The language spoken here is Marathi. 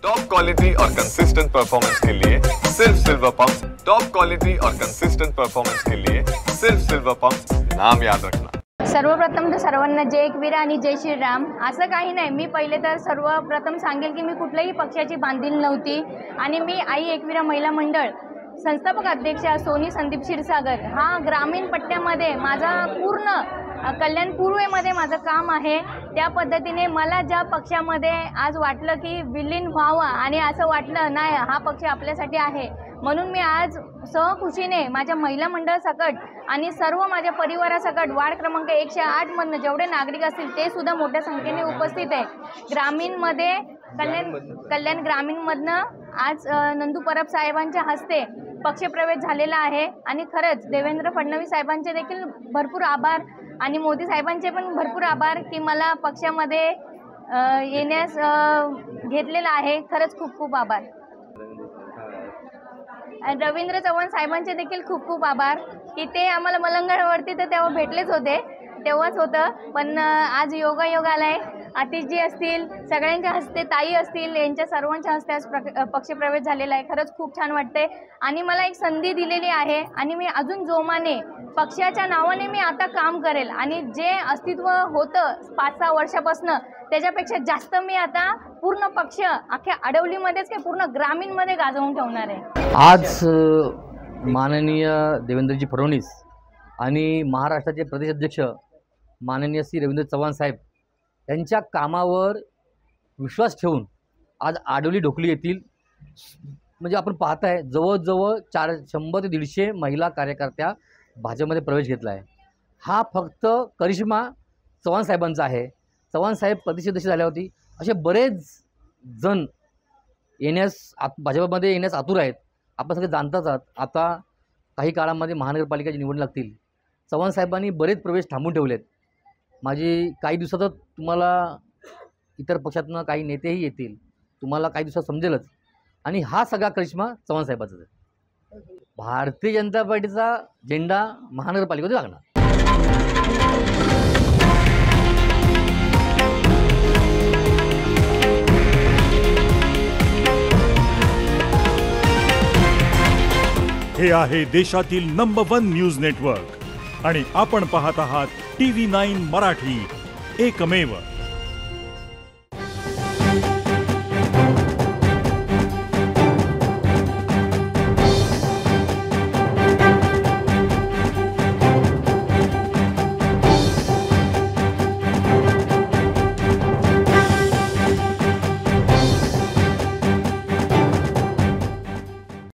टॉप क्वालिटी और कंसिस्टेंट परफॉर्मेंस के लिए सिर्फ सिल्वर पंप्स। टॉप क्वालिटी और कंसिस्टेंट परफॉर्मेंस के लिए सिर्फ सिल्वर पंप्स, नाम याद रखना। सर्वप्रथम तर सर्वांना जय एकवीर आणि जय श्रीराम। असं काही नाही, मी पहिले तर सर्वप्रथम सांगेल की मी कुठल्याही पक्षाची बांधील नव्हती आणि मी आई एकवीरा महिला मंडळ संस्थापक अध्यक्षा सोनी संदीप क्षीरसागर हा ग्रामीण पट्ट्यामध्ये माझा पूर्ण कल्याण पूर्वेमध्ये माझं काम आहे। त्या पद्धतीने मला ज्या पक्षामध्ये आज वाटलं की विलीन व्हावं आणि असं वाटलं नाही हा पक्ष आपल्यासाठी आहे, म्हणून मी आज सहखुशीने माझ्या महिला मंडळ सकट आणि सर्व माझ्या परिवारासकट वार्ड क्रमांक 108 मधनं जेवढे नागरिक असतील ते सुद्धा मोठ्या संख्येने उपस्थित आहे। ग्रामीणमध्ये कल्याण ग्रामीणमधनं आज नंदू परब साहेबांच्या हस्ते पक्षप्रवेश झालेला आहे आणि खरंच देवेंद्र फडणवीस साहेबांचे देखील भरपूर आभार आणि मोदी साहेबांचे पण भरपूर आभार की मला पक्षामध्ये येण्यास घेतलेला आहे। खरंच खूप खूप आभार। रवींद्र चव्हाण साहेबांचे देखील खूप खूप आभार की ते आम्हाला मलंगडवरती तर तेव्हा भेटलेच होते, तेव्हाच होतं, पण आज योगायोग आलाय। आतिशजी असतील, सगळ्यांच्या हस्ते, ताई असतील, यांच्या सर्वांच्या हस्ते आज पक्षप्रवेश झालेला आहे। खरंच खूप छान वाटते आणि मला एक संधी दिलेली आहे आणि मी अजून जोमाने पक्षाच्या नावाने मी आता काम करेल आणि जे अस्तित्व होतं 5-6 वर्षापासून त्याच्यापेक्षा जास्त मी आता पूर्ण पक्ष अख्ख्या आडवलीमध्येच की पूर्ण ग्रामीणमध्ये गाजवून ठेवणार आहे। आज माननीय देवेंद्रजी फडणवीस आणि महाराष्ट्राचे प्रदेश अध्यक्ष माननीय श्री रवींद्र चव्हाण साहेब यांच्या कामावर विश्वास ठेवून आज आडवली ढोकली येथील म्हणजे आपण पाहताय जवळजवळ 100 ते 150 महिला कार्यकर्त्या भाजपमध्ये प्रवेश घेतला आहे। हा फक्त करिश्मा चव्हाण साहेबांचा आहे। चव्हाण साहेब प्रदेश अध्यक्ष झाले होते, असे बरेच जण भाजपमध्ये येण्यास आतुर आहेत। आपण सगळे जाणताच आहात, आता काही काळामध्ये महानगरपालिकेची निवडणूक लागतील। चव्हाण साहेबांनी बरेच प्रवेश थांबून ठेवलेत। माझी काही दिवसातच तुम्हाला इतर पक्षातून काही नेतेही येतील, तुम्हाला काही दिवसात समजेलच। आणि हा सगळा करिश्मा चव्हाण साहेबांचा आहे। भारतीय जनता पार्टीचा झेंडा महानगरपालिकेमध्ये लागणार। हे आहे देशातील नंबर 1 न्यूज नेटवर्क आणि आपण पाहत आहात TV9 मराठी, एकमेव।